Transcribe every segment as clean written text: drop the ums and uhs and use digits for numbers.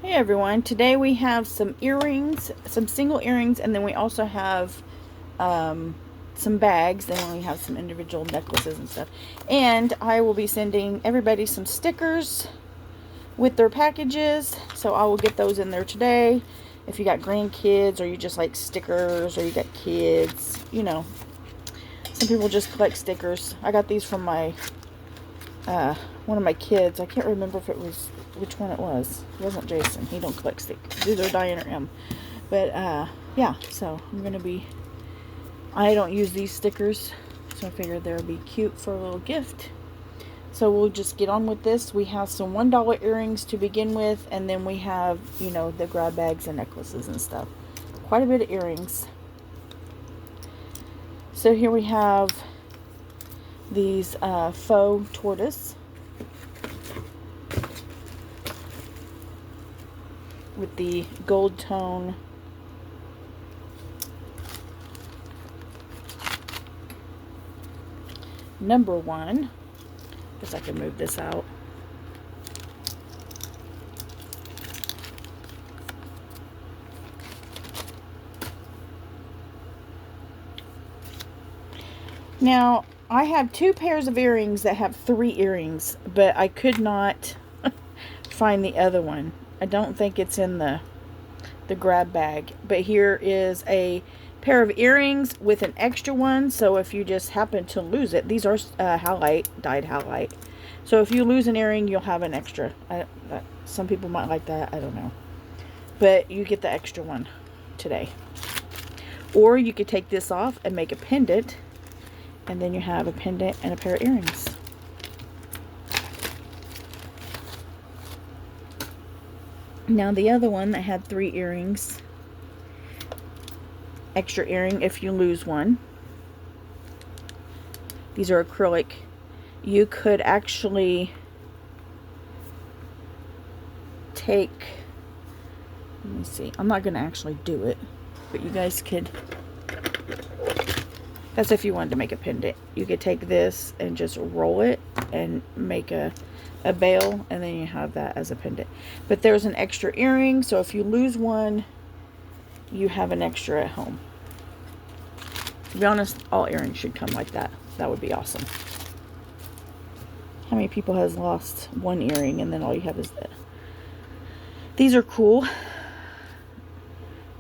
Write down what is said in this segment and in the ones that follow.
Hey everyone, today we have some earrings, some single earrings, and then we also have some bags, and then we have some individual necklaces and stuff. And I will be sending everybody some stickers with their packages, so I will get those in there today. If you got grandkids, or you just like stickers, or you got kids, you know, some people just collect stickers. I got these from my one of my kids. I can't remember if it was which one it was. It wasn't Jason. He don't collect stickers. Either Diane or M. But yeah, so I'm gonna be. I don't use these stickers, so I figured they would be cute for a little gift. So we'll just get on with this. We have some $1 earrings to begin with, and then we have, you know, the grab bags and necklaces and stuff. Quite a bit of earrings. So here we have these faux tortoise with the gold tone number 1. Guess I can move this out. Now, I have 2 pairs of earrings that have 3 earrings, but I could not find the other one. I don't think it's in the grab bag. But here is a pair of earrings with an extra one, so if you just happen to lose it, these are halite, dyed halite. So if you lose an earring, you'll have an extra. Some people might like that, I don't know. But you get the extra one today. Or you could take this off and make a pendant, and then you have a pendant and a pair of earrings. Now the other one that had 3 earrings, extra earring if you lose one. These are acrylic. You could actually take, let me see, I'm not going to actually do it, but you guys could, that's if you wanted to make a pendant. You could take this and just roll it and make a bail, and then you have that as a pendant. But there's an extra earring, so if you lose one, you have an extra at home. To be honest, all earrings should come like that. That would be awesome. How many people has lost one earring and then all you have is that? These are cool.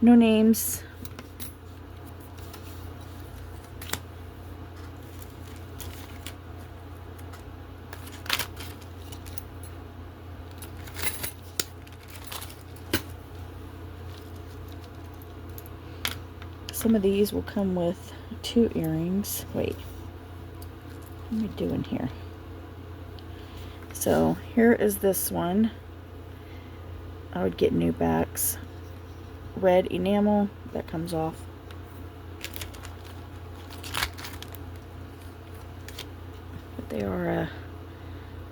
No names. Some of these will come with 2 earrings. Wait, what am I doing here? So here is this one. I would get new backs. Red enamel, that comes off. But they are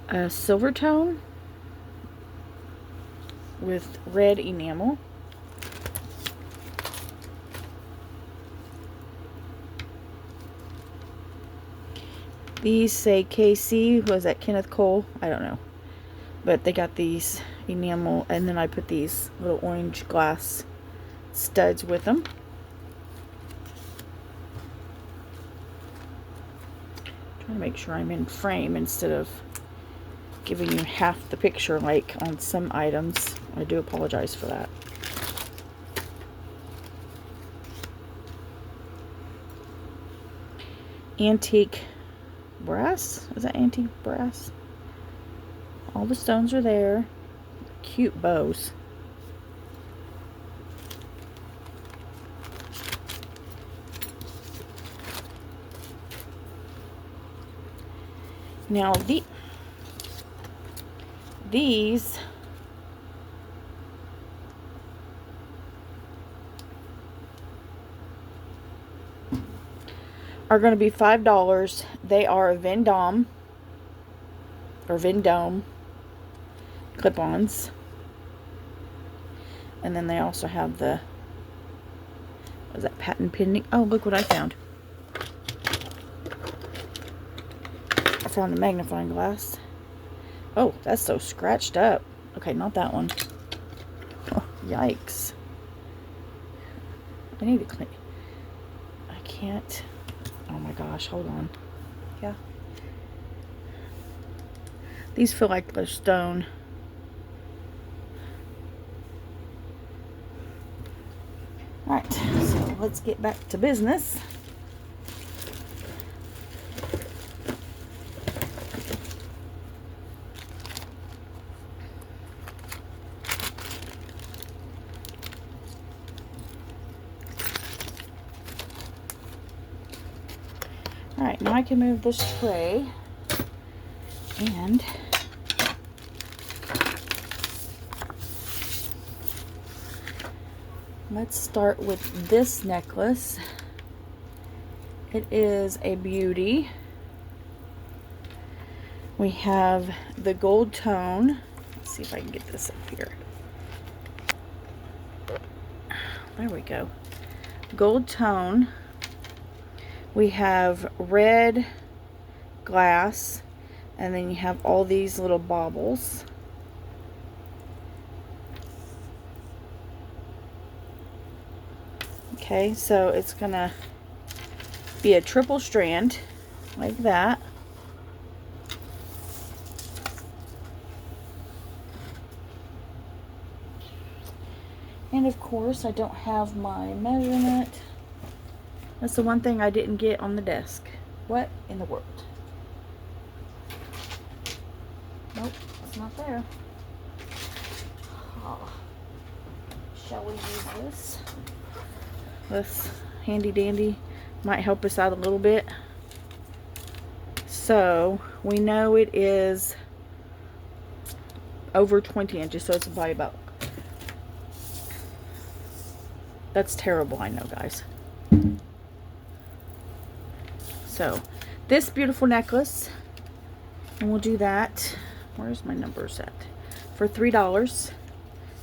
a silver tone with red enamel. These say KC. Was that Kenneth Cole? I don't know. But they got these enamel, and then I put these little orange glass studs with them. Trying to make sure I'm in frame instead of giving you half the picture like on some items. I do apologize for that. Antique brass. Is that antique brass? All the stones are there. Cute bows. Now these are going to be $5. They are Vendome or Vendome clip-ons. And then they also have the, what is that, patent pending? Oh, look what I found. I found the magnifying glass. Oh, that's so scratched up. Okay, not that one. Yikes. I need to clean. I can't. Oh my gosh, hold on. Yeah. These feel like they're stone. Alright, so let's get back to business. Alright, now I can move this tray and let's start with this necklace. It is a beauty. We have the gold tone. Let's see if I can get this up here. There we go. Gold tone. We have red glass, and then you have all these little baubles. Okay, so it's gonna be a triple strand like that. And of course, I don't have my measurement. That's the one thing I didn't get on the desk. What in the world? Nope, it's not there. Oh. Shall we use this? This handy dandy might help us out a little bit. So we know it is over 20 inches, so it's probably about. That's terrible, I know, guys. So this beautiful necklace, and we'll do that. Where's my numbers at? For $3,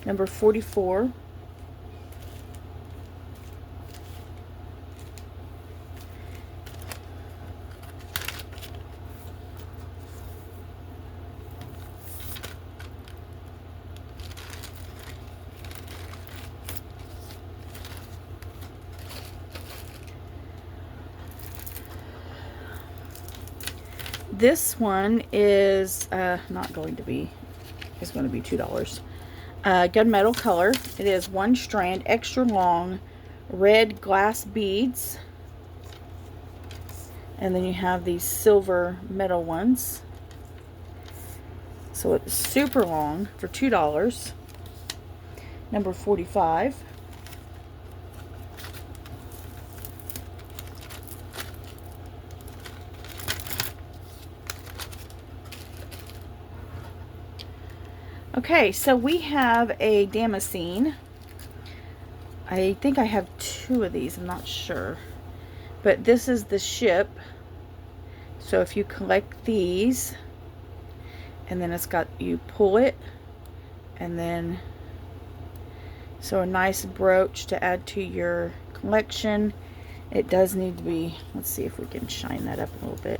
number 44. This one is not going to be, it's going to be $2. Gunmetal color. It is 1 strand, extra long, red glass beads. And then you have these silver metal ones. So it's super long for $2. Number 45. Okay, so we have a damascene. I think I have 2 of these, I'm not sure. But this is the ship. So if you collect these, and then it's got, you pull it, and then, so a nice brooch to add to your collection. It does need to be, let's see if we can shine that up a little bit.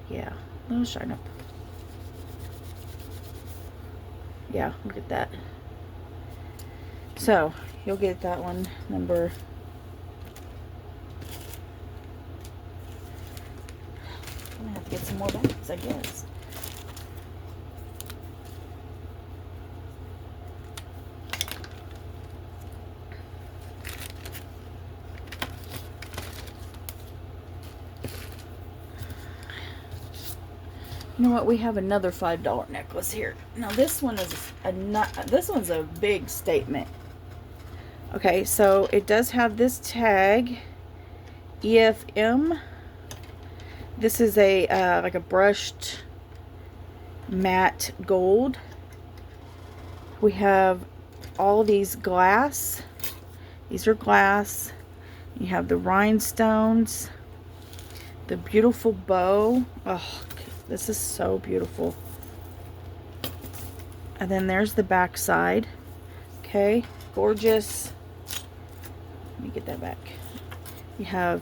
Yeah, a little shine up. Yeah, look at that. So you'll get that one, number, I'm gonna have to get some more bags, I guess. You know what? We have another $5 necklace here. Now this one is this one's a big statement. Okay, so it does have this tag, EFM. This is a like a brushed matte gold. We have all these glass. These are glass. You have the rhinestones, the beautiful bow. Oh, this is so beautiful. And then there's the back side. Okay, gorgeous. Let me get that back. You have,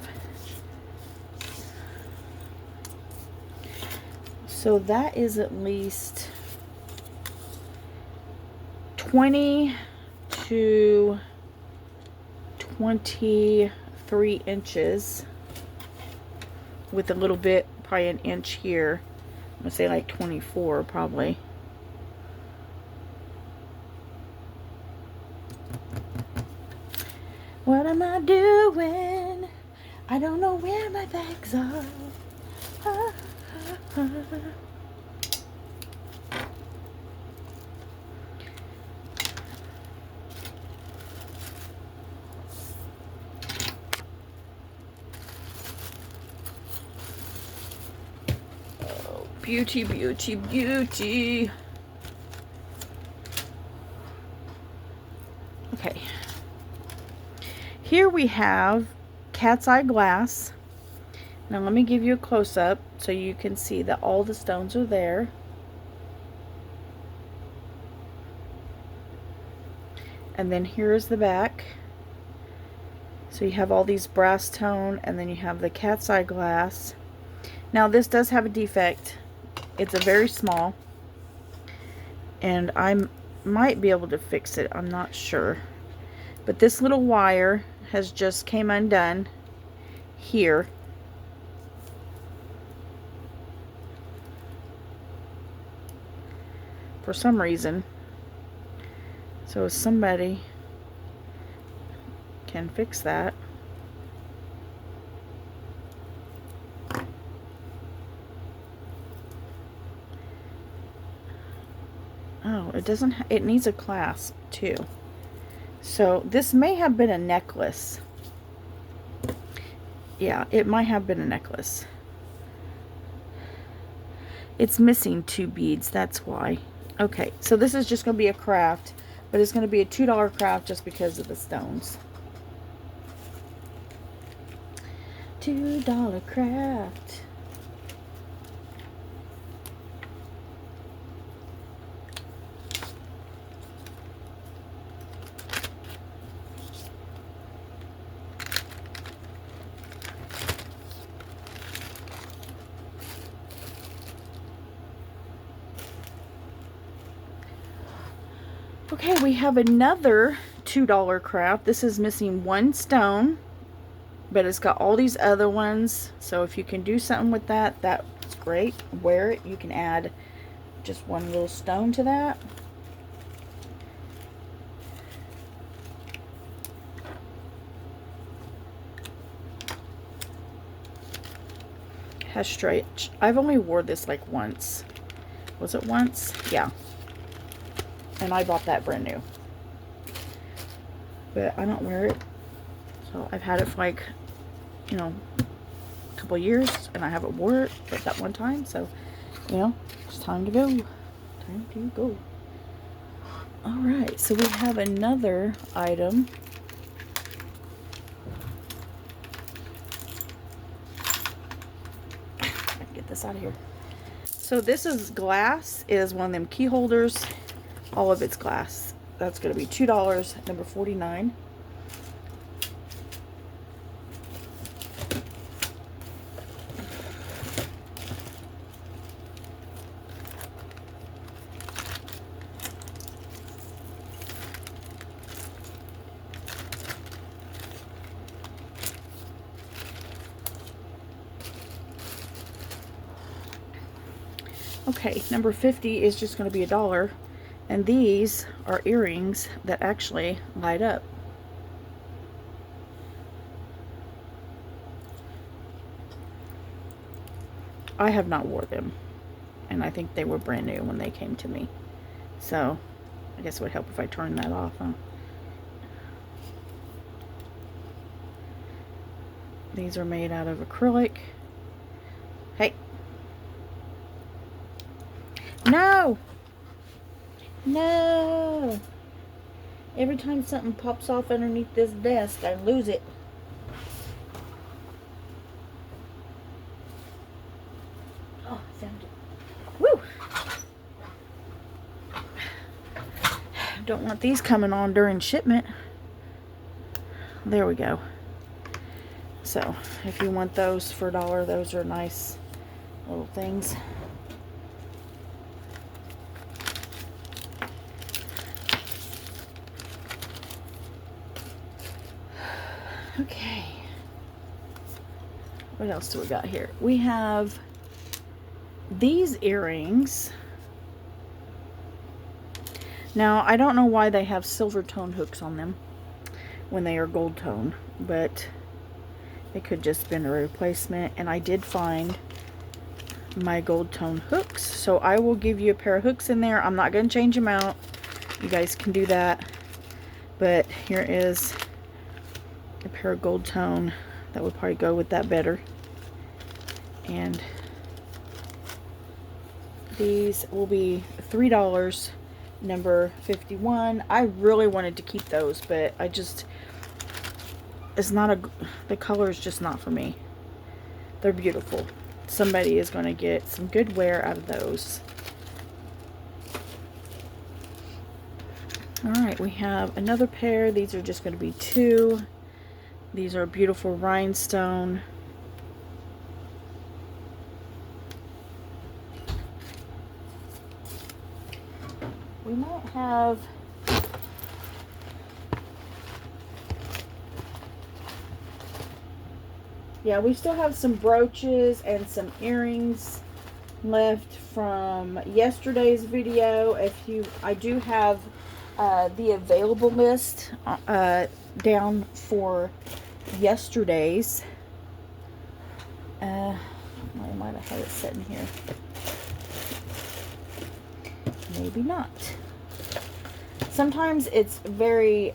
so that is at least 20 to 23 inches with a little bit, probably an inch here. I'm gonna say like 24 probably. What am I doing? I don't know where my bags are. Ah, ah, ah. Oh, beauty, beauty, beauty. Okay. Here we have cat's eye glass. Now let me give you a close-up so you can see that all the stones are there. And then here's the back. So you have all these brass tone, and then you have the cat's eye glass. Now this does have a defect. It's a very small, and I might be able to fix it. I'm not sure. But this little wire has just came undone here. For some reason. So if somebody can fix that. Oh, it doesn't, it needs a clasp too. So this may have been a necklace. Yeah, it might have been a necklace. It's missing 2 beads, that's why. Okay, so this is just going to be a craft, but it's going to be a $2 craft just because of the stones. $2 craft. Okay, we have another $2 craft. This is missing 1 stone, but it's got all these other ones. So if you can do something with that, that's great. Wear it. You can add just 1 little stone to that. Has stretch. I've only wore this like once. Was it once? Yeah. And I bought that brand new. But I don't wear it. So I've had it for like, you know, a couple years, and I haven't wore it but that one time. So, you know, it's time to go. Time to go. Alright, so we have another item. I can get this out of here. So this is glass. It is one of them key holders. All of it's glass. That's going to be $2, number 49. Okay, number 50 is just going to be $1. And these are earrings that actually light up. I have not wore them. And I think they were brand new when they came to me. So, I guess it would help if I turned that off, huh? These are made out of acrylic. Hey. No! No! Every time something pops off underneath this desk, I lose it. Oh, found it. Woo! Don't want these coming on during shipment. There we go. So, if you want those for $1, those are nice little things. Okay. What else do we got here? We have these earrings. Now, I don't know why they have silver tone hooks on them when they are gold tone, but it could just been a replacement. And I did find my gold tone hooks, so I will give you a pair of hooks in there. I'm not going to change them out. You guys can do that. But here is a pair of gold tone that would probably go with that better. And these will be $3. Number 51. I really wanted to keep those, but I just, it's not a, the color is just not for me. They're beautiful. Somebody is going to get some good wear out of those. Alright, we have another pair. These are just going to be 2. These are beautiful rhinestone. We might have we still have some brooches and some earrings left from yesterday's video. I do have the available list down for yesterday's. I might have had it sitting here. Maybe not. Sometimes it's very,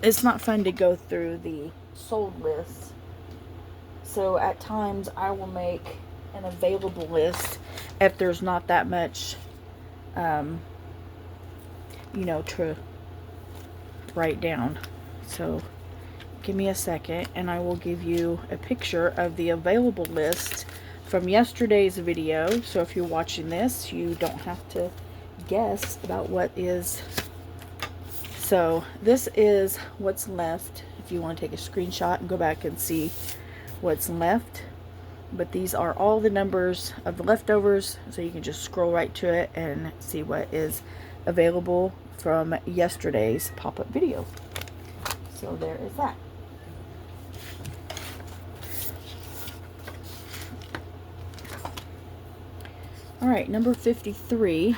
it's not fun to go through the sold list. So at times I will make an available list if there's not that much, you know, to write down. So give me a second and I will give you a picture of the available list from yesterday's video. So if you're watching this, you don't have to guess about what is. So this is what's left. If you want to take a screenshot and go back and see what's left. But these are all the numbers of the leftovers, so you can just scroll right to it and see what is available from yesterday's pop-up video. So there is that. Alright, number 53.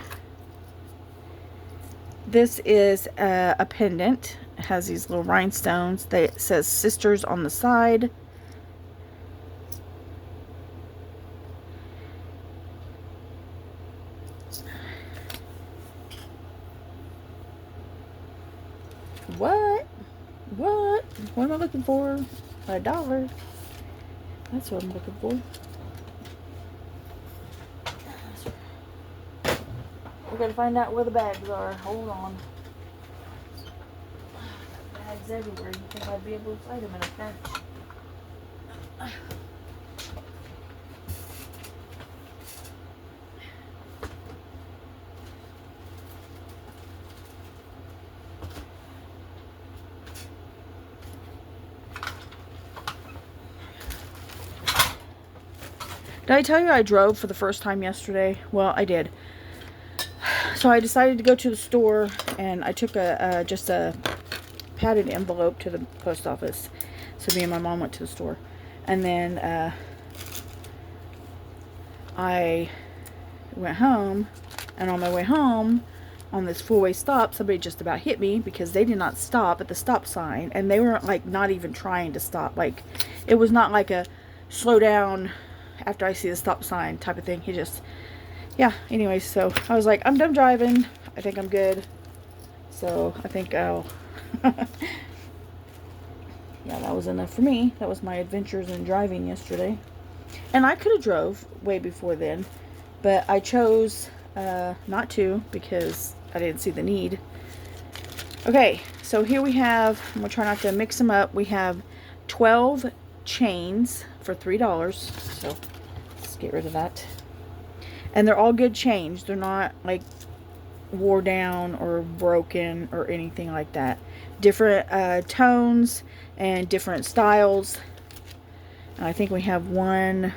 This is a pendant. It has these little rhinestones. It says sisters on the side. What am I looking for? $1. That's what I'm looking for. We're gonna find out where the bags are. Hold on. Bags everywhere. You think I'd be able to find them in a pinch? Did I tell you I drove for the first time yesterday? Well, I did. So I decided to go to the store, and I took just a padded envelope to the post office. So me and my mom went to the store. And then I went home, and on my way home, on this four-way stop, somebody just about hit me because they did not stop at the stop sign, and they weren't like not even trying to stop. Like, it was not like a slow down after I see the stop sign type of thing. He just, yeah, anyway, so I was like, I'm done driving. I think I'm good. So I think I'll, yeah, that was enough for me. That was my adventures in driving yesterday. And I could have drove way before then, but I chose not to because I didn't see the need. Okay, so here we have, I'm going to try not to mix them up. We have 12 chains for $3. So let's get rid of that. And they're all good chains. They're not like wore down or broken or anything like that. Different tones and different styles. And I think we have one,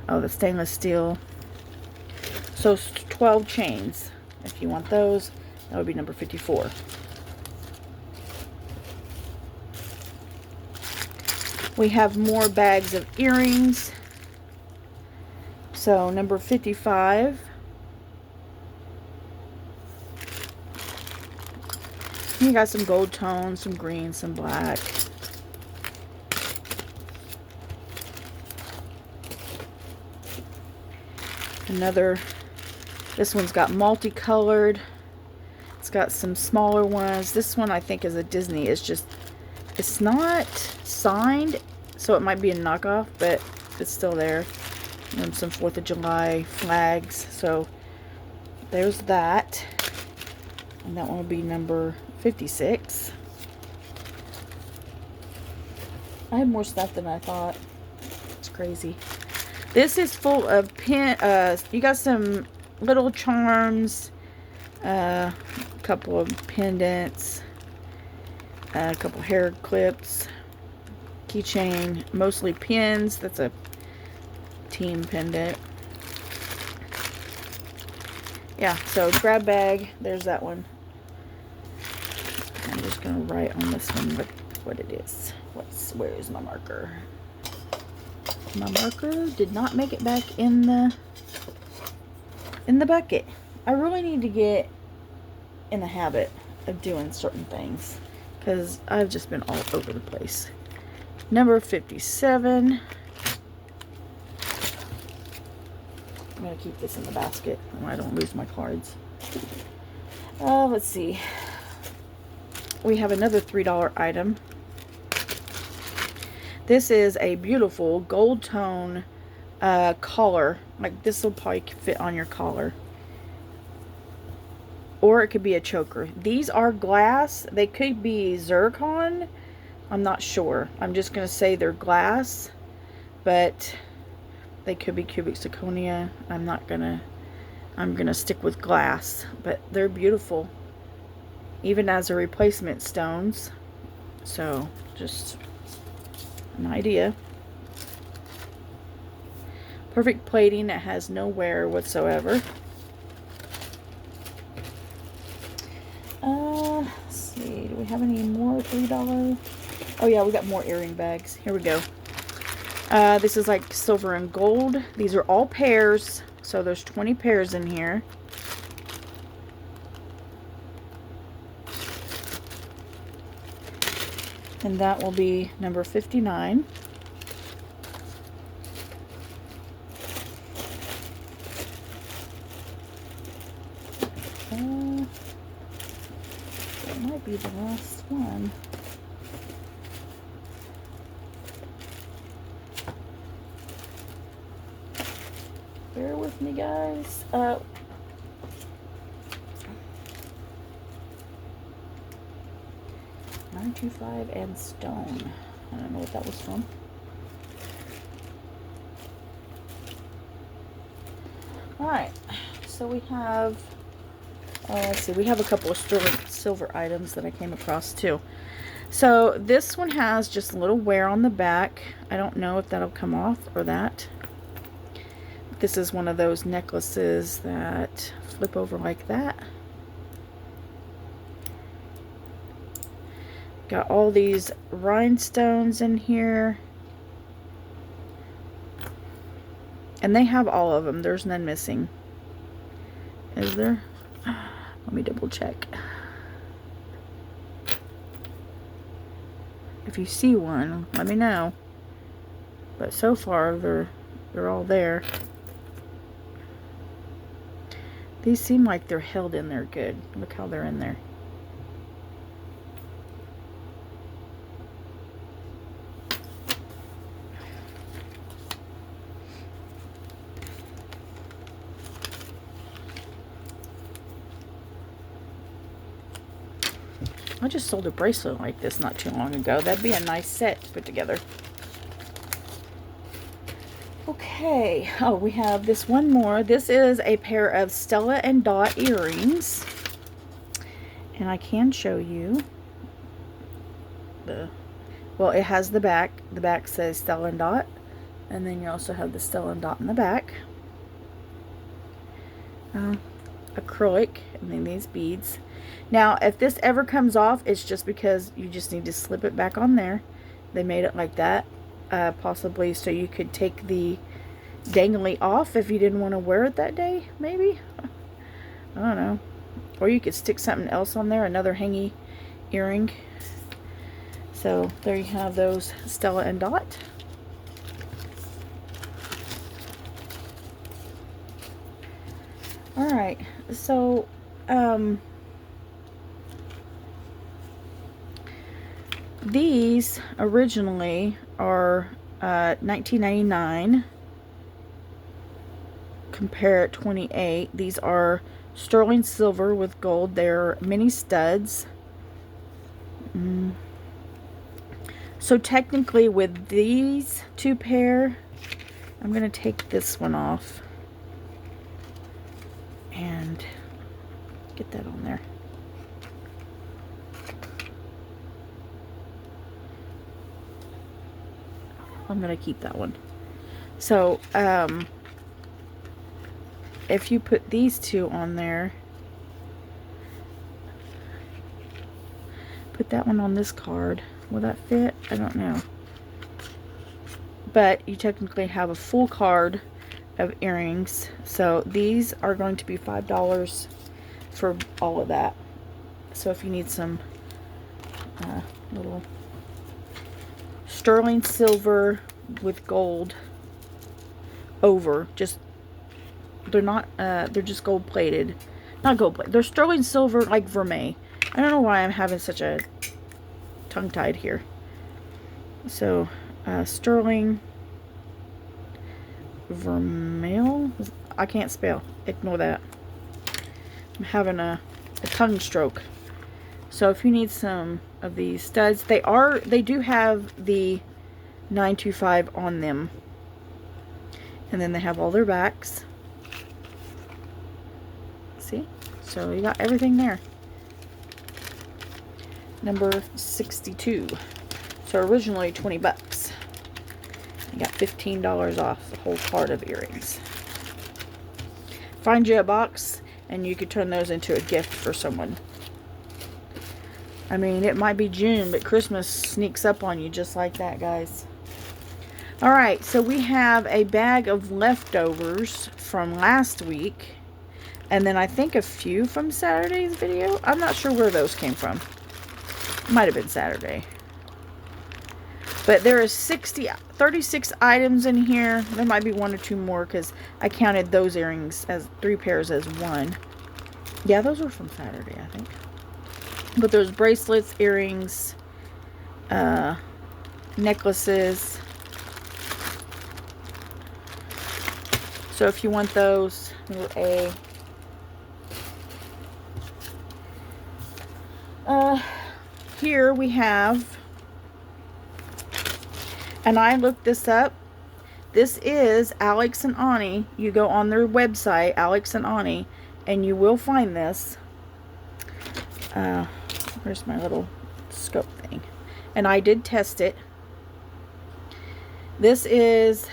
oh, the stainless steel. So 12 chains. If you want those, that would be number 54. We have more bags of earrings. So number 55. You got some gold tones, some green, some black. Another, this one's got multicolored. It's got some smaller ones. This one I think is a Disney. It's not signed, so it might be a knockoff, but it's still there. And some 4th of July flags. So there's that. And that one will be number 56. I have more stuff than I thought. It's crazy. This is full of you got some little charms, a couple of pendants, a couple hair clips, keychain, mostly pins. That's a team pendant. Yeah, so grab bag. There's that one. I'm just gonna write on this one what it is. Where is my marker? My marker did not make it back in the bucket. I really need to get in the habit of doing certain things because I've just been all over the place. Number 57. I'm gonna keep this in the basket so I don't lose my cards. Let's see. We have another $3 item. This is a beautiful gold tone collar. Like, this will probably fit on your collar. Or it could be a choker. These are glass. They could be zircon. I'm not sure. I'm just going to say they're glass. But they could be cubic zirconia. I'm going to stick with glass. But they're beautiful. Even as a replacement stones. So, just an idea. Perfect plating. It has no wear whatsoever. Let's see. Do we have any more $3? Oh yeah, we got more earring bags. Here we go. This is like silver and gold. These are all pairs. So there's 20 pairs in here. And that will be number 59. That might be the last one. Bear with me, guys. 925 and stone. I don't know what that was from. Alright, so we have, let's see, we have a couple of silver items that I came across too. So this one has just a little wear on the back. I don't know if that'll come off or that. This is one of those necklaces that flip over like that. Got all these rhinestones in here. And they have all of them. There's none missing. Is there? Let me double check. If you see one, let me know. But so far, they're all there. These seem like they're held in there good. Look how they're in there. I just sold a bracelet like this not too long ago. That'd be a nice set to put together. Okay. Oh, we have this one more. This is a pair of Stella and Dot earrings. And I can show you. Well, it has the back. The back says Stella and Dot. And then you also have the Stella and Dot in the back. Acrylic. And then these beads. Now, if this ever comes off, it's just because you just need to slip it back on there. They made it like that. possibly so you could take the dangly off if you didn't want to wear it that day, maybe. I don't know. Or you could stick something else on there, another hangy earring. So there you have those Stella and Dot. Alright, so these originally are $19.99. Compare at $28. These are sterling silver with gold. They're mini studs. So technically with these two pair, I'm going to take this one off and get that on there. I'm going to keep that one. So, if you put these two on there, put that one on this card, will that fit? I don't know. But you technically have a full card of earrings. So these are going to be $5 for all of that. So if you need some little sterling silver with gold over, just they're not they're just gold plated, not gold plated, they're sterling silver like vermeil. I don't know why I'm having such a tongue tied here. So sterling vermeil, I can't spell, ignore that. I'm having a tongue stroke. So if you need some of these studs, they do have the 925 on them, and then they have all their backs. See, so you got everything there. Number 62. So originally 20 bucks. You got $15 off the whole card of earrings. Find you a box and you could turn those into a gift for someone. I mean, it might be June, but Christmas sneaks up on you just like that, guys. Alright, so we have a bag of leftovers from last week. And then I think a few from Saturday's video. I'm not sure where those came from. Might have been Saturday. But there is 36 items in here. There might be one or two more because I counted those earrings as 3 pairs as one. Yeah, those were from Saturday, I think. But there's bracelets, earrings, necklaces. So if you want those, here we have, and I looked this up. This is Alex and Ani. You go on their website, Alex and Ani, and you will find this. Where's my little scope thing? And I did test it. This is,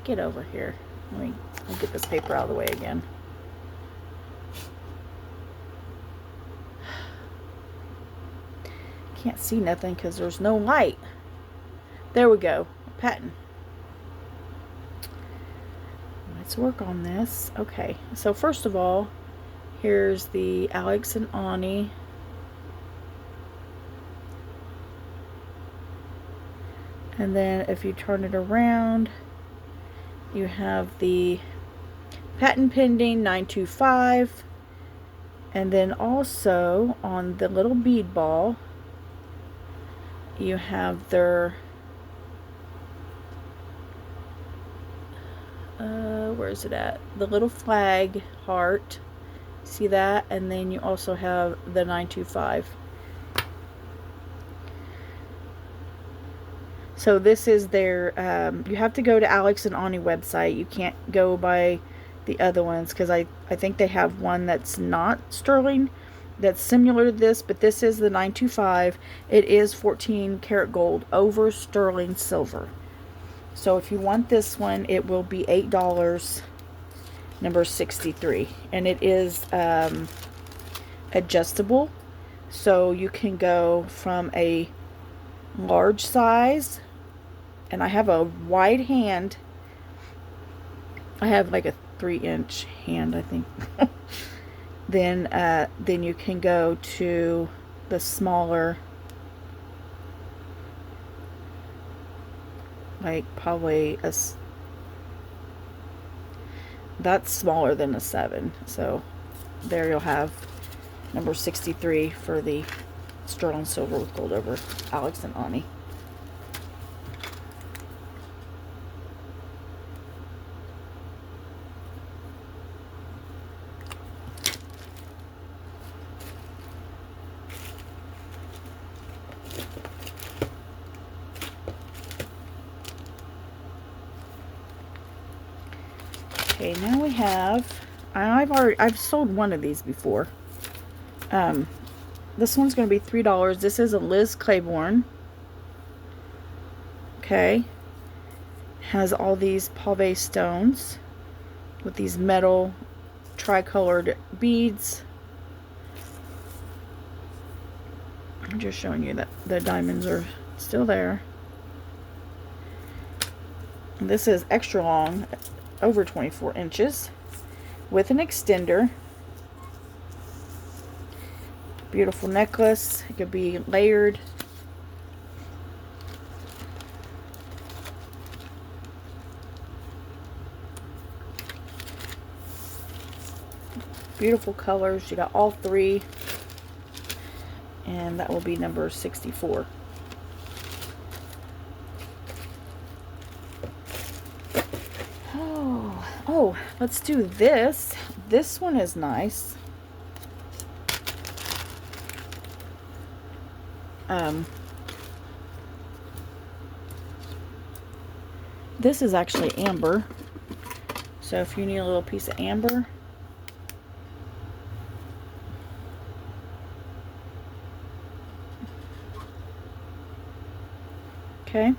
get over here. Let me get this paper out of the way again. Can't see nothing because there's no light. There we go. Patent. Let's work on this. Okay, so first of all, here's the Alex and Ani. And then if you turn it around, you have the patent pending 925. And then also on the little bead ball, you have their where is it at? The little flag heart. See that? And then you also have the 925. So this is their, you have to go to Alex and Ani website. You can't go by the other ones because I think they have one that's not sterling, that's similar to this, but this is the 925. It is 14 karat gold over sterling silver. So if you want this one, it will be $8, number 63. And it is adjustable. So you can go from a large size, and I have a wide hand. I have like a 3-inch hand, I think. Then you can go to the smaller, like probably that's smaller than a 7. So there you'll have number 63 for the sterling silver with gold over Alex and Ani. Okay, now we have, I've sold one of these before. This one's going to be $3. This is a Liz Claiborne. Okay. Has all these pave stones with these metal tricolored beads. I'm just showing you that the diamonds are still there. And this is extra long, over 24 inches, with an extender. Beautiful necklace. It could be layered. Beautiful colors. You got all 3. And that will be number 64. Oh, let's do this. This one is nice. This is actually amber. So if you need a little piece of amber, okay.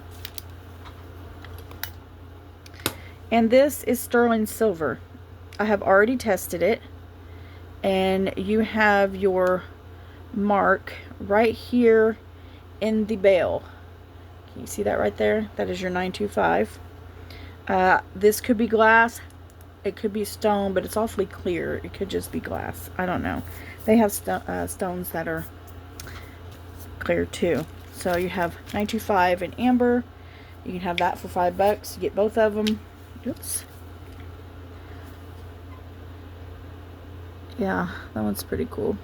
And this is sterling silver. I have already tested it. And you have your mark right here in the bail. Can you see that right there? That is your 925. This could be glass. It could be stone, but it's awfully clear. It could just be glass. I don't know. They have stones that are clear too. So you have 925 in amber. You can have that for $5. You get both of them. Oops. Yeah, that one's pretty cool.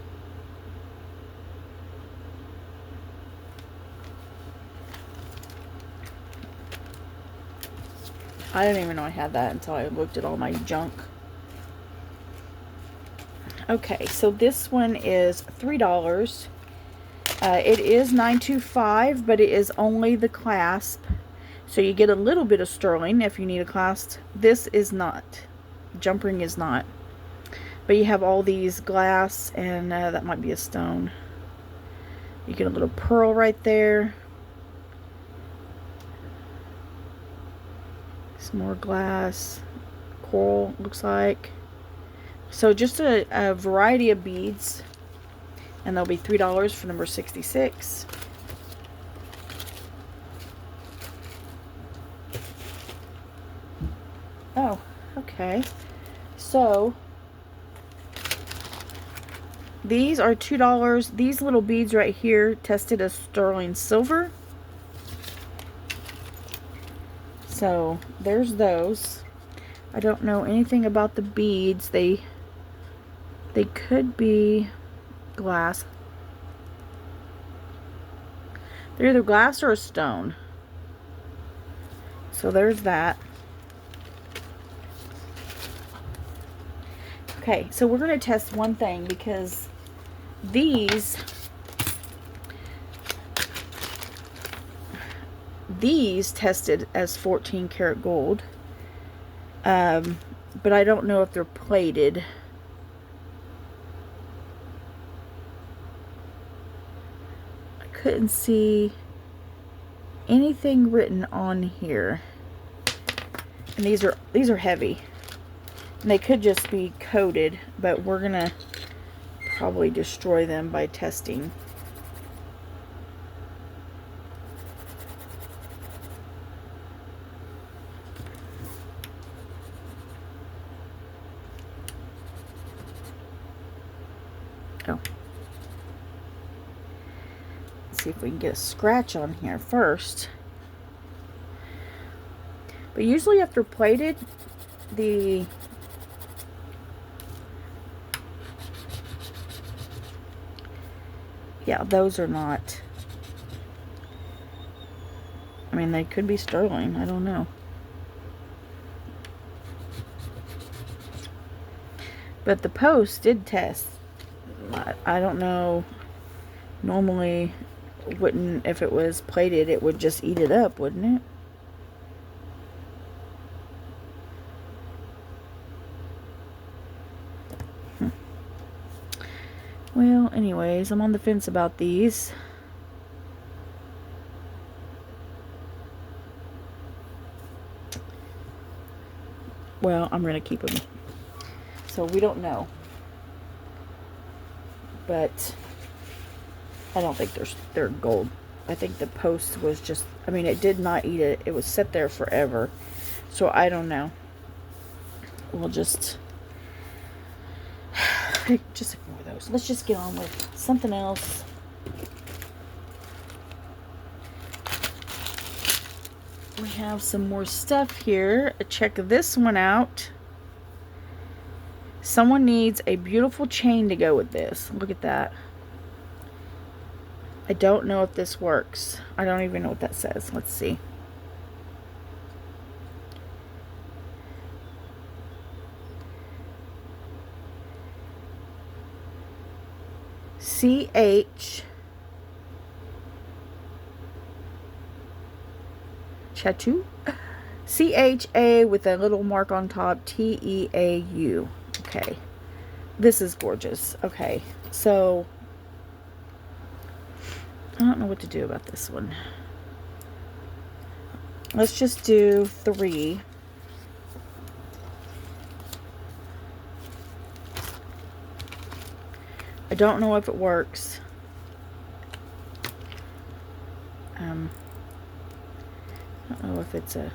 I didn't even know I had that until I looked at all my junk. Okay, so this one is $3. It is 925, but it is only the clasp. So you get a little bit of sterling if you need a clasp. This is not. Jump ring is not. But you have all these glass, and that might be a stone. You get a little pearl right there. Some more glass. Coral, looks like. So just a variety of beads. And they'll be $3 for number 66. Oh, okay. So these are $2. These little beads right here tested as sterling silver. So there's those. I don't know anything about the beads. They could be glass. They're either glass or a stone. So there's that. Okay, so we're going to test one thing, because these tested as 14 karat gold, but I don't know if they're plated. I couldn't see anything written on here, and these are heavy. And they could just be coated, but we're gonna probably destroy them by testing. Oh. Let's see if we can get a scratch on here first. But usually after plated, yeah, those are not, I mean, they could be sterling, I don't know. But the post did test. I don't know, normally wouldn't, if it was plated, it would just eat it up, wouldn't it? Well, anyways, I'm on the fence about these. Well, I'm going to keep them. So we don't know. But I don't think they're gold. I think the post was just, I mean, it did not eat it. It was set there forever. So I don't know. We'll just ignore those. Let's just get on with something else. We have some more stuff here. Check this one out. Someone needs a beautiful chain to go with this. Look at that. I don't know if this works. I don't even know what that says. Let's see. CH Chatu, CHA with a little mark on top, TEAU. Okay, this is gorgeous. Okay, so I don't know what to do about this one. Let's just do 3. I don't know if it works. I don't know if it's a...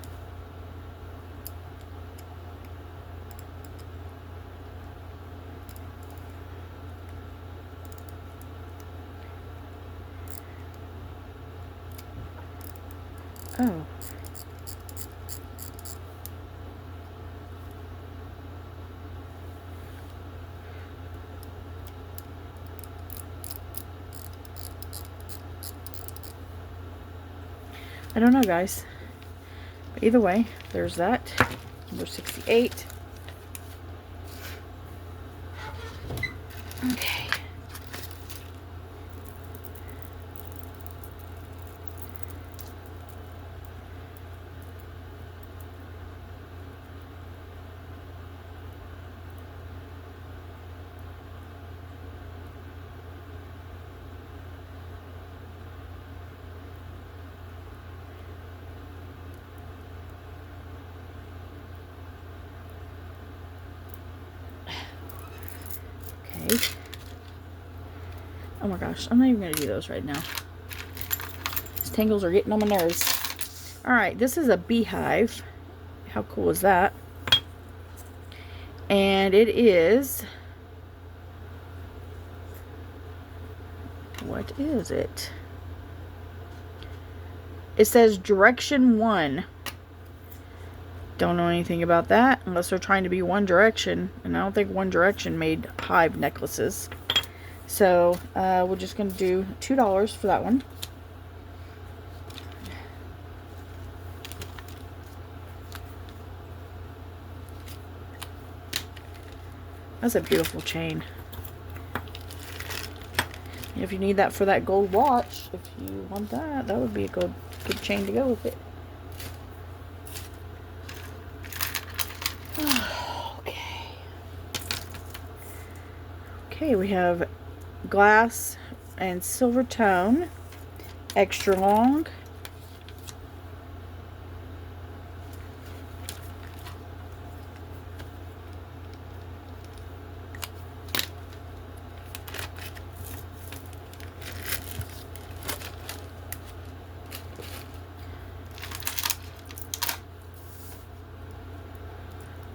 Oh. I don't know, guys. But either way, there's that. Number 68. Okay. Oh my gosh, I'm not even going to do those right now. These tangles are getting on my nerves. Alright, this is a beehive. How cool is that? And it is... What is it? It says direction 1. Don't know anything about that unless they're trying to be One Direction. And I don't think One Direction made hive necklaces. So, we're just going to do $2 for that one. That's a beautiful chain. If you need that for that gold watch, if you want that, that would be a good chain to go with it. Okay. Okay, we have glass and silver tone, extra long.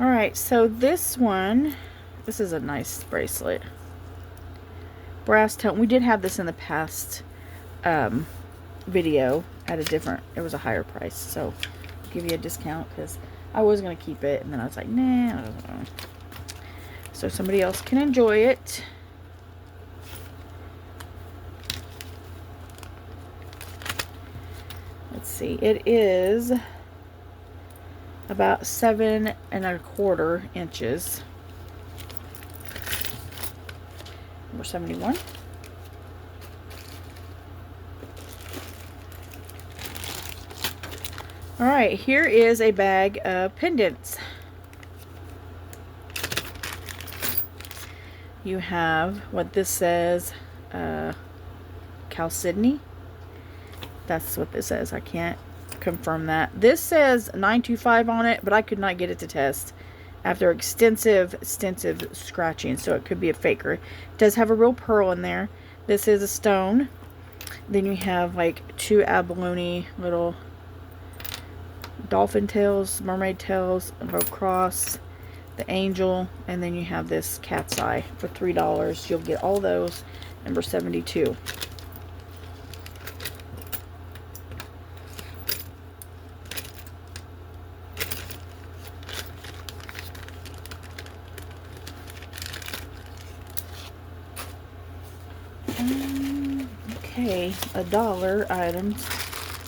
Alright, so this one, this is a nice bracelet. brass tone. We did have this in the past video at a different, it was a higher price, so I'll give you a discount because I was going to keep it, and then I was like, nah, I don't know. So somebody else can enjoy it. Let's see, it is about 7¼ inches. Number 71. Alright, here is a bag of pendants. You have what this says, Chalcedony. That's what this says. I can't confirm that. This says 925 on it, but I could not get it to test after extensive scratching, so it could be a faker. It does have a real pearl in there. This is a stone. Then you have like 2 abalone little dolphin tails, mermaid tails, a cross, the angel, and then you have this cat's eye for $3. You'll get all those. Number 72. Okay, $1 items.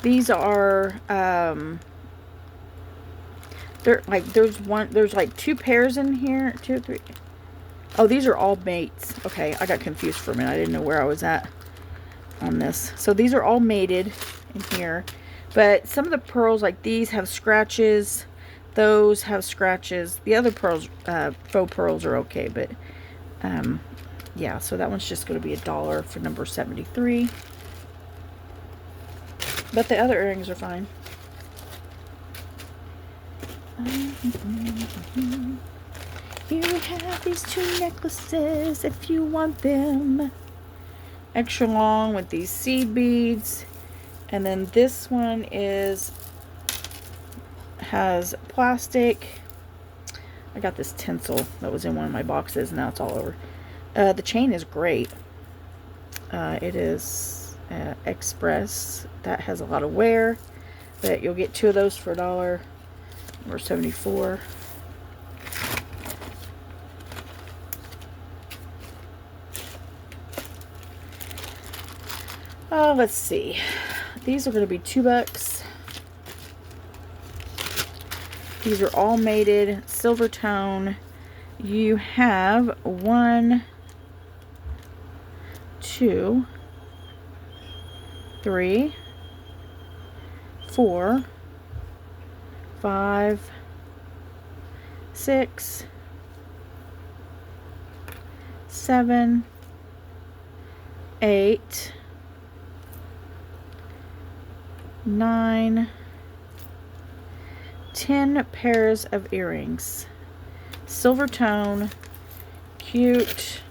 These are they're like, there's like 2 pairs in here, 2, 3. Oh, these are all mates. Okay, I got confused for a minute. I didn't know where I was at on this. So these are all mated in here, but some of the pearls like these have scratches. Those have scratches. The other pearls, faux pearls, are okay, but yeah, so that one's just going to be $1 for number 73. But the other earrings are fine. Here we have these 2 necklaces if you want them. Extra long with these seed beads. And then this one has plastic. I got this tinsel that was in one of my boxes, and now it's all over. The chain is great. It is Express. That has a lot of wear, but you'll get 2 of those for $1. Number 74. Let's see. These are going to be $2. These are all mated, silver tone. You have 1, 2, 3, 4, 5, 6, 7, 8, 9, 10 pairs of earrings. Silver tone, cute.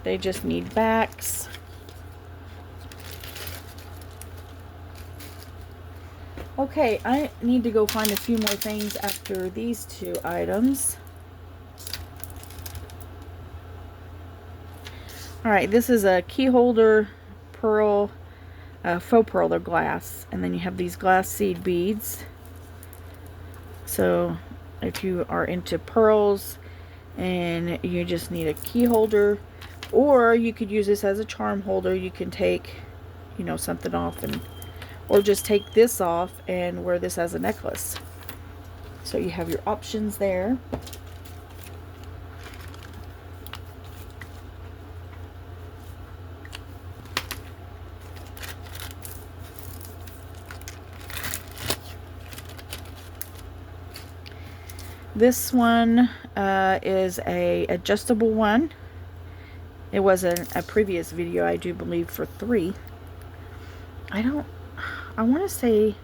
They just need backs. Okay, I need to go find a few more things after these 2 items. Alright, this is a key holder pearl, faux pearl, they're glass. And then you have these glass seed beads. So if you are into pearls and you just need a key holder, or you could use this as a charm holder, you can take, you know, something off, and or just take this off and wear this as a necklace. So you have your options there. This one is a adjustable one. It was a previous video, I do believe, for $3. I want to say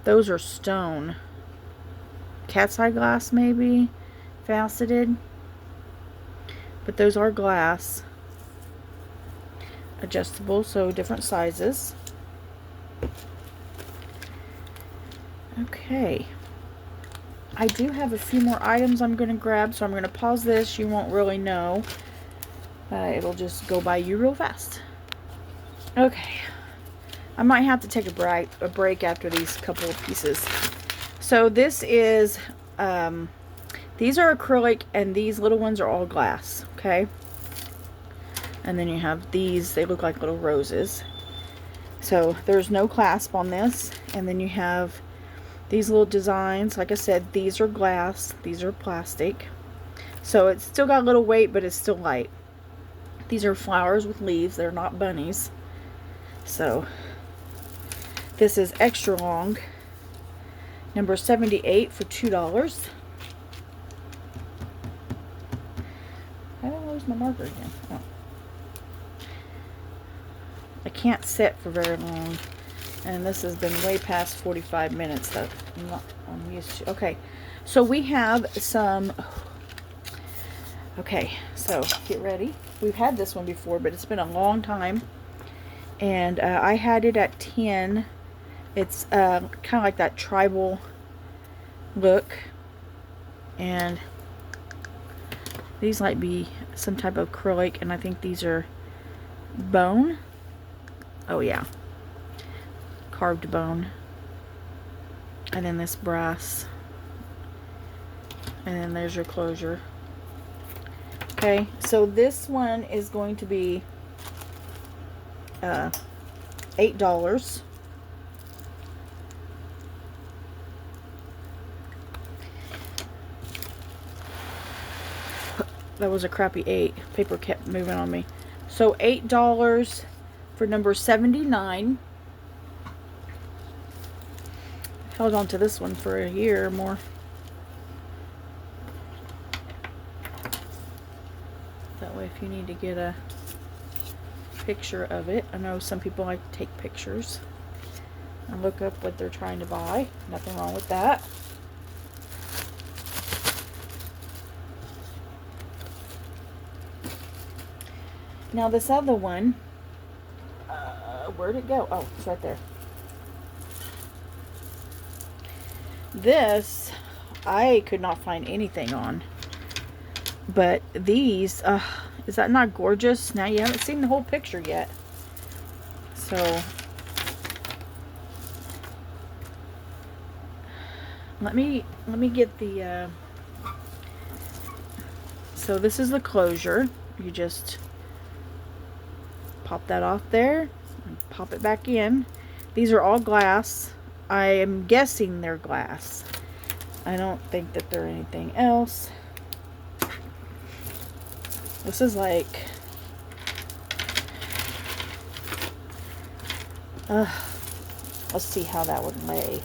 those are stone. Cat's eye glass, maybe, faceted. But those are glass. Adjustable, so different sizes. Okay. I do have a few more items I'm going to grab, so I'm going to pause this. You won't really know. It'll just go by you real fast. Okay, I might have to take a break after these couple of pieces. So this is, these are acrylic and these little ones are all glass, okay? And then you have these, they look like little roses. So there's no clasp on this. And then you have these little designs. Like I said, these are glass, these are plastic. So it's still got a little weight, but it's still light. These are flowers with leaves, they're not bunnies. So this is extra long, number 78 for $2. I don't lose my marker again. Oh. I can't sit for very long, and this has been way past 45 minutes that I'm used to. Okay, so we have some. Okay, so get ready. We've had this one before, but it's been a long time. And I had it at 10. It's kind of like that tribal look. And these might be some type of acrylic, and I think these are bone. Oh yeah, carved bone. And then this brass. And then there's your closure. Okay, so this one is going to be $8. That was a crappy 8. Paper kept moving on me. So $8 for number 79. Held on to this one for a year or more. That way if you need to get a picture of it. I know some people like to take pictures and look up what they're trying to buy. Nothing wrong with that. Now this other one, where'd it go? Oh, it's right there. This, I could not find anything on. But these, is that not gorgeous? Now you haven't seen the whole picture yet. So let me get the so this is the closure. You just pop that off there and pop it back in. These are all glass. I am guessing they're glass. I don't think that they're anything else. This is like, let's see how that would lay.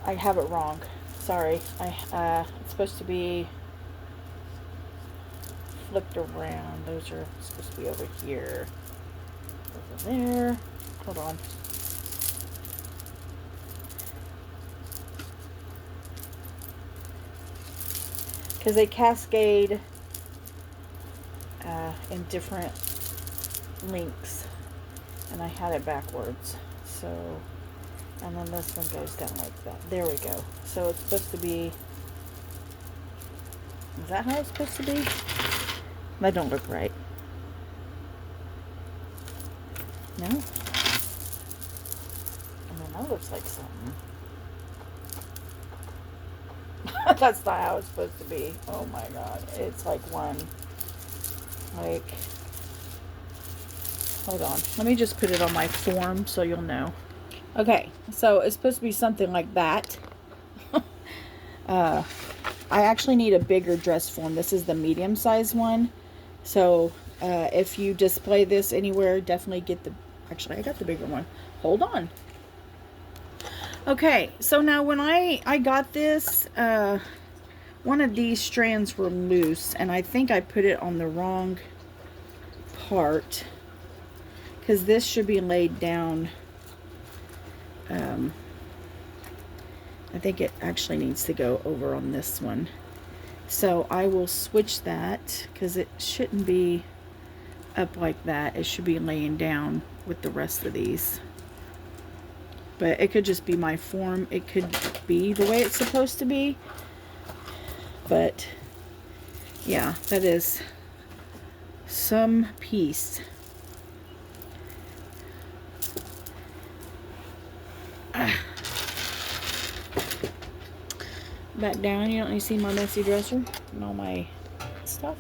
I have it wrong. Sorry. It's supposed to be flipped around. Those are supposed to be over here. Over there. Hold on. Because they cascade in different links, and I had it backwards. So, and then this one goes down like that. There we go. So it's supposed to be. Is that how it's supposed to be? That don't look right. No. I mean, that looks like something. That's not how it's supposed to be. Oh my god. It's like one. Like, hold on. Let me just put it on my form so you'll know. Okay, so it's supposed to be something like that. I actually need a bigger dress form. This is the medium size one. So if you display this anywhere, definitely get the... Actually, I got the bigger one. Hold on. Okay, so now when I got this, one of these strands were loose, and I think I put it on the wrong part, because this should be laid down. I think it actually needs to go over on this one. So I will switch that, because it shouldn't be up like that. It should be laying down with the rest of these. But it could just be my form. It could be the way it's supposed to be. But yeah, that is some piece. Back down, you don't need to see my messy dresser and all my stuff.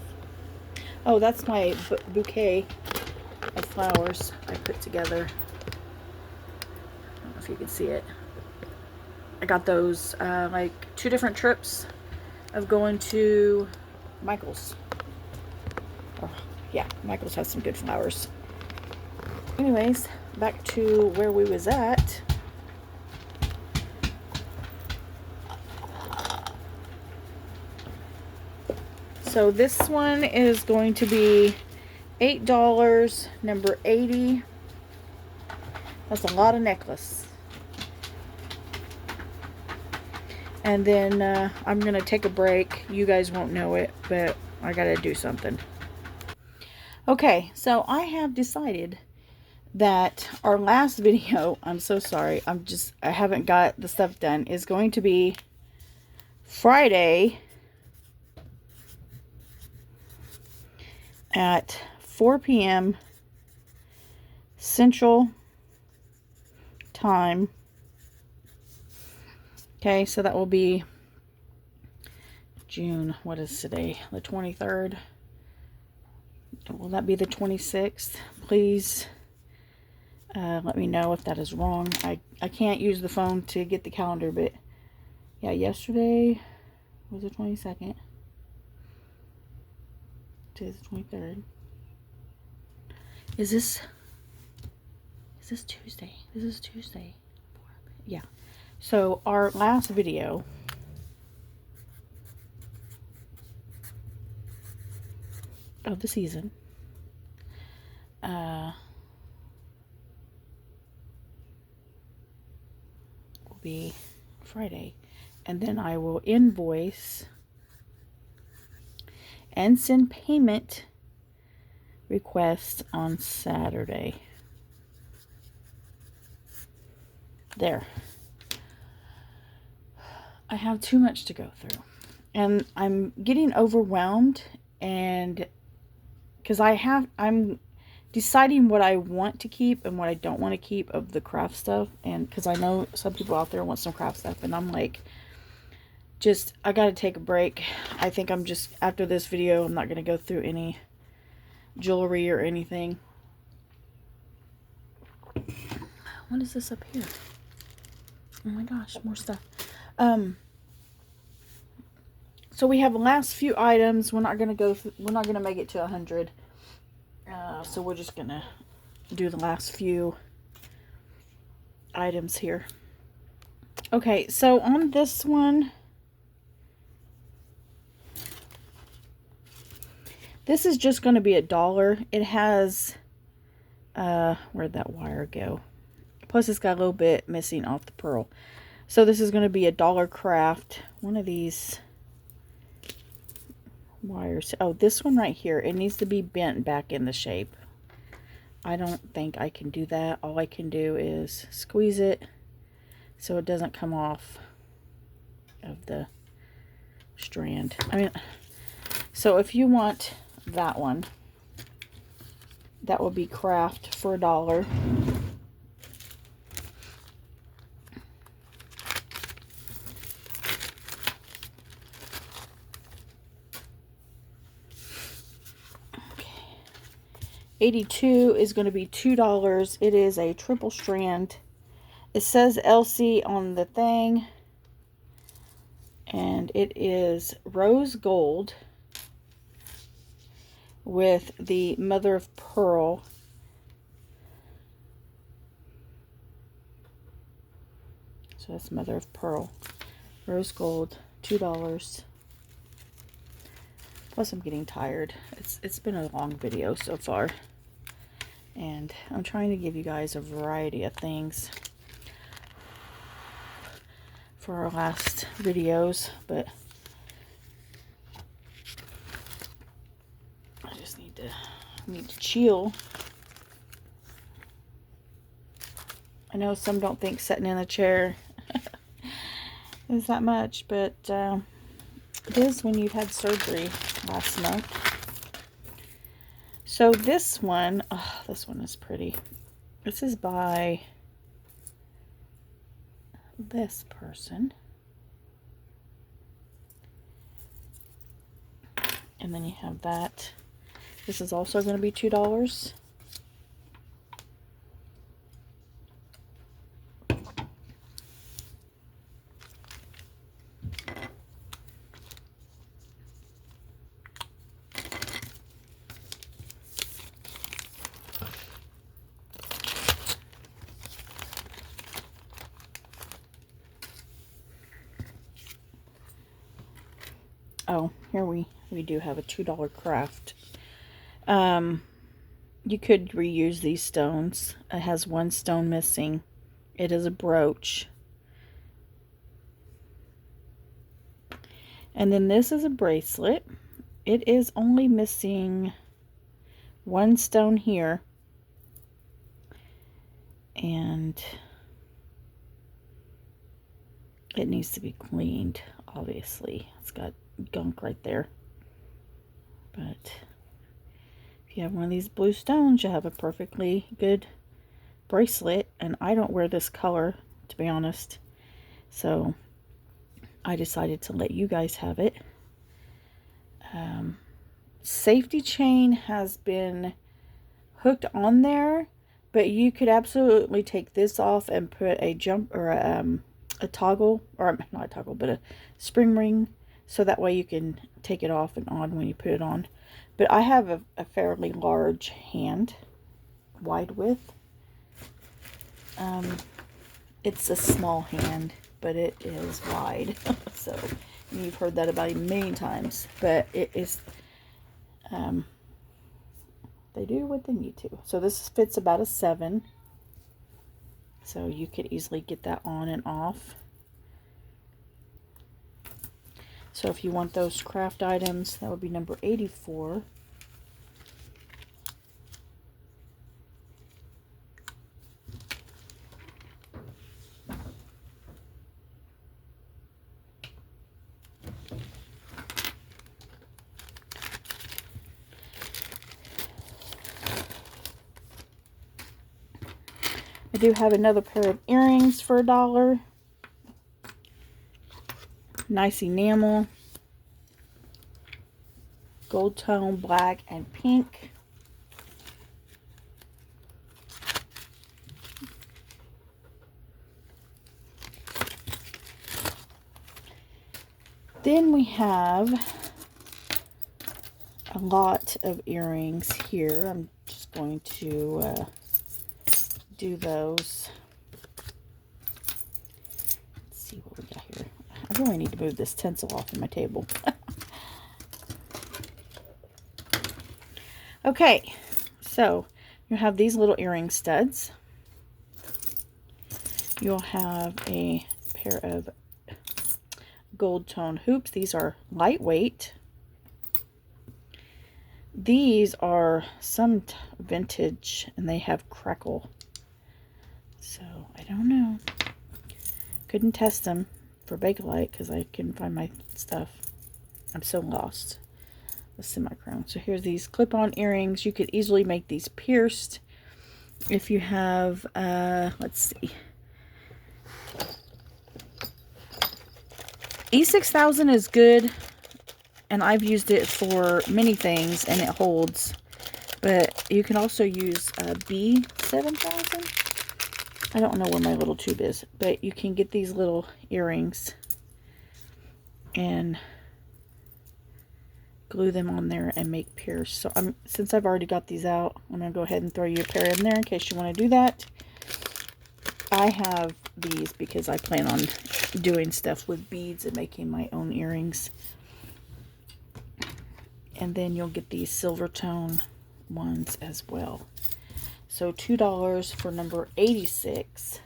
Oh, that's my bouquet of flowers I put together. I don't know if you can see it. I got those like 2 different trips of going to Michael's. Oh, yeah, Michael's has some good flowers. Anyways, back to where we was at. So this one is going to be $8, number 80. That's a lot of necklace. And then I'm going to take a break. You guys won't know it, but I got to do something. Okay, so I have decided that our last video, I'm so sorry, I haven't got the stuff done, is going to be Friday at 4 p.m. Central Time. Okay, so that will be June, what is today? The 23rd. Will that be the 26th? Please let me know if that is wrong. I can't use the phone to get the calendar, but yeah, yesterday was the 22nd. Today's the 23rd. Is this Tuesday? This is Tuesday. Yeah. So our last video of the season will be Friday, and then I will invoice and send payment requests on Saturday. There. I have too much to go through, and I'm getting overwhelmed, and because I'm deciding what I want to keep and what I don't want to keep of the craft stuff, and because I know some people out there want some craft stuff, and I'm like, I gotta take a break. I think I'm just, after this video, I'm not gonna go through any jewelry or anything. What is this up here? Oh my gosh, more stuff. So we have the last few items. We're not gonna make it to 100. So we're just gonna do the last few items here. Okay, so on this one, this is just going to be $1. It has, where'd that wire go? Plus it's got a little bit missing off the pearl. So this is going to be $1 craft. One of these wires. Oh, this one right here. It needs to be bent back in the shape. I don't think I can do that. All I can do is squeeze it so it doesn't come off of the strand. I mean, so if you want that one, that will be craft for $1. Okay. 82 is going to be $2. It is a triple strand. It says LC on the thing, and it is rose gold with the mother of pearl. So that's mother of pearl. Rose gold, $2. Plus I'm getting tired. It's been a long video so far. And I'm trying to give you guys a variety of things for our last videos, but I just need to chill I know some don't think sitting in a chair is that much, but it is when you've had surgery last month. So this one, oh, this one is pretty. This is by this person. And then you have that. This is also going to be $2. Oh, here we do have a $2 craft. You could reuse these stones. It has one stone missing. It is a brooch. And then this is a bracelet. It is only missing one stone here. And it needs to be cleaned, obviously. It's got gunk right there. But if you have one of these blue stones, you have a perfectly good bracelet. And I don't wear this color, to be honest. So I decided to let you guys have it. Safety chain has been hooked on there, but you could absolutely take this off and put a jump or a toggle, or not a toggle, but a spring ring, so that way you can take it off and on when you put it on. But I have a fairly large hand, wide width. It's a small hand, but it is wide. So you've heard that about it many times, but it is, they do what they need to. So this fits about a 7. So you could easily get that on and off. So if you want those craft items, that would be number 84. I do have another pair of earrings for $1. Nice enamel. Gold tone, black and pink. Then we have a lot of earrings here. I'm just going to do those. Let's see what we got here. I really need to move this tinsel off of my table. Okay, so you have these little earring studs. You'll have a pair of gold tone hoops. These are lightweight. These are some vintage and they have crackle. So I don't know. Couldn't test them for Bakelite because I couldn't find my stuff. I'm so lost. The semi-crown. So here's these clip-on earrings. You could easily make these pierced if you have, let's see. E6000 is good, and I've used it for many things, and it holds. But you can also use B7000. I don't know where my little tube is, but you can get these little earrings and glue them on there and make pierce. So since I've already got these out, I'm going to go ahead and throw you a pair in there in case you want to do that. I have these because I plan on doing stuff with beads and making my own earrings. And then you'll get these silver tone ones as well. So $2 for number 86.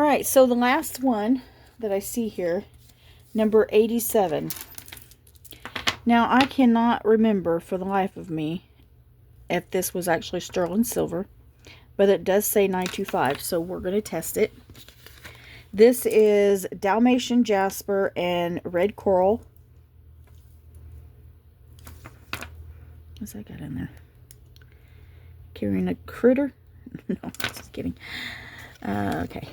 right, so the last one that I see here, number 87. Now, I cannot remember for the life of me if this was actually sterling silver, but it does say 925, so we're going to test it. This is Dalmatian jasper and red coral. What's that got in there? Carrying a critter? No, just kidding. Okay.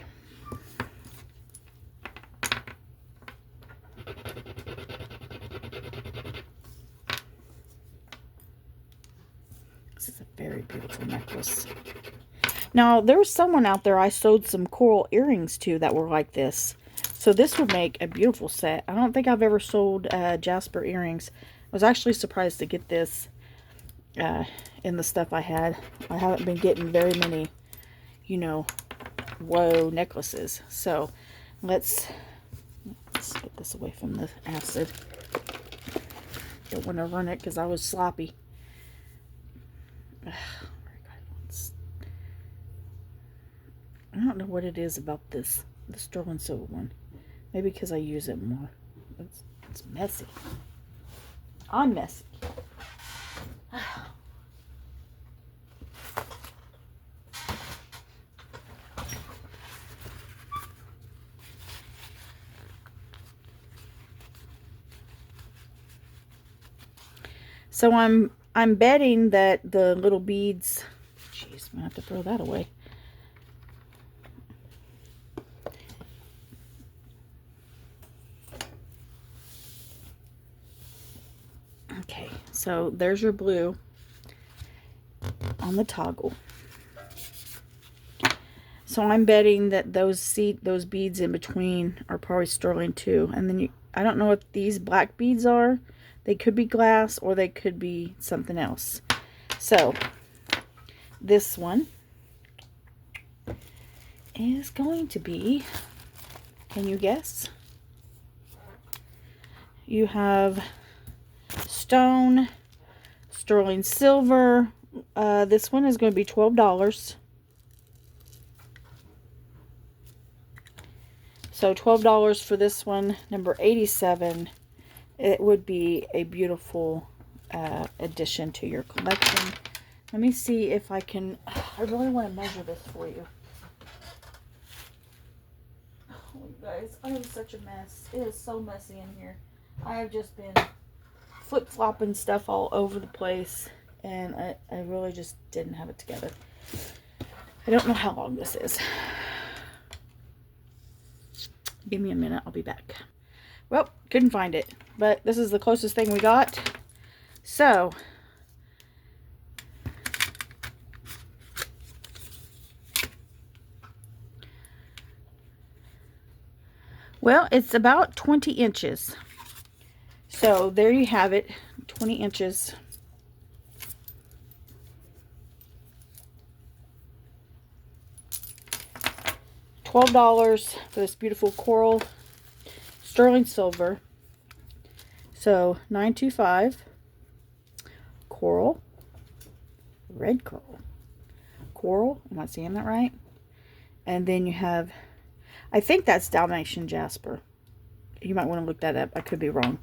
This is a very beautiful necklace. Now, there's someone out there I sold some coral earrings to that were like this. So this would make a beautiful set. I don't think I've ever sold jasper earrings. I was actually surprised to get this in the stuff I had. I haven't been getting very many, you know, whoa necklaces. So let's get this away from the acid. Don't want to run it because I was sloppy. I don't know what it is about this, the sterling silver one. Maybe because I use it more. It's messy. I'm messy. So I'm betting that the little beads, jeez, I'm gonna have to throw that away. Okay, so there's your blue on the toggle. So I'm betting that those beads in between are probably sterling too. And then I don't know what these black beads are. They could be glass or they could be something else. So this one is going to be, can you guess? You have stone, sterling silver. This one is going to be $12. So $12 for this one, number 87. It would be a beautiful addition to your collection. Let me see if I can, I really want to measure this for you. Oh, you guys, I am such a mess. It is so messy in here. I have just been flip-flopping stuff all over the place, and I really just didn't have it together. I don't know how long this is. Give me a minute, I'll be back. Well, couldn't find it, but this is the closest thing we got. So, well, it's about 20 inches. So, there you have it, 20 inches. $12 for this beautiful coral sterling silver. So $9.25. Coral, red coral. Am I saying that right? And then you have, I think that's Dalmatian jasper. You might want to look that up. I could be wrong.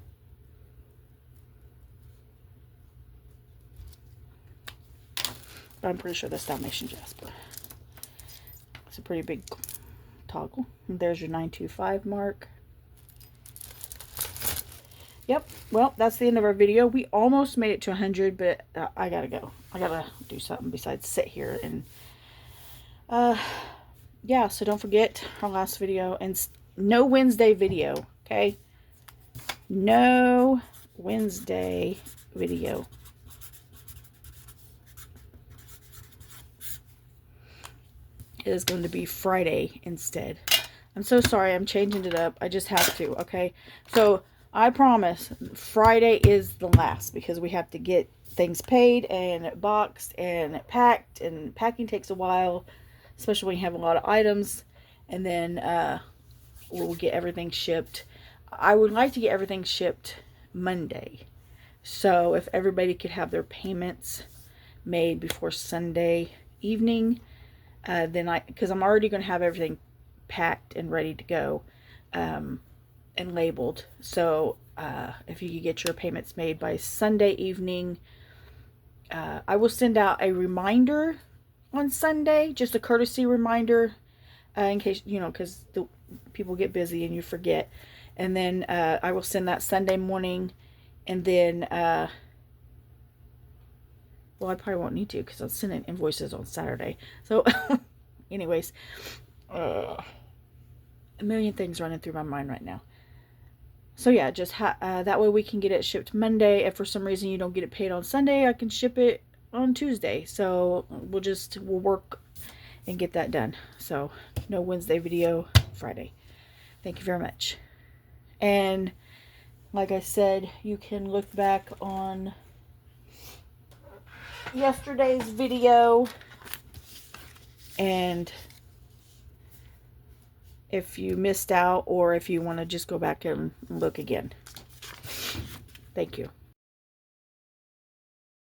But I'm pretty sure that's Dalmatian jasper. It's a pretty big toggle. And there's your 925 mark. Yep, well, that's the end of our video. We almost made it to 100, but I gotta go. I gotta do something besides sit here. And yeah, so don't forget our last video. And no Wednesday video, okay? No Wednesday video. It is going to be Friday instead. I'm so sorry. I'm changing it up. I just have to, okay? So, I promise, Friday is the last because we have to get things paid and boxed and packed. And packing takes a while, especially when you have a lot of items. And then we'll get everything shipped. I would like to get everything shipped Monday. So, if everybody could have their payments made before Sunday evening, then because I'm already going to have everything packed and ready to go, and labeled. So if you could get your payments made by Sunday evening, I will send out a reminder on Sunday, just a courtesy reminder, in case, you know, because the people get busy and you forget. And then I will send that Sunday morning, and then well, I probably won't need to because I'm sending invoices on Saturday. So anyways, a million things running through my mind right now. So yeah, just that way we can get it shipped Monday. If for some reason you don't get it paid on Sunday, I can ship it on Tuesday. So we'll work and get that done. So no Wednesday video, Friday. Thank you very much. And like I said, you can look back on yesterday's video, and if you missed out, or if you want to just go back and look again. Thank you.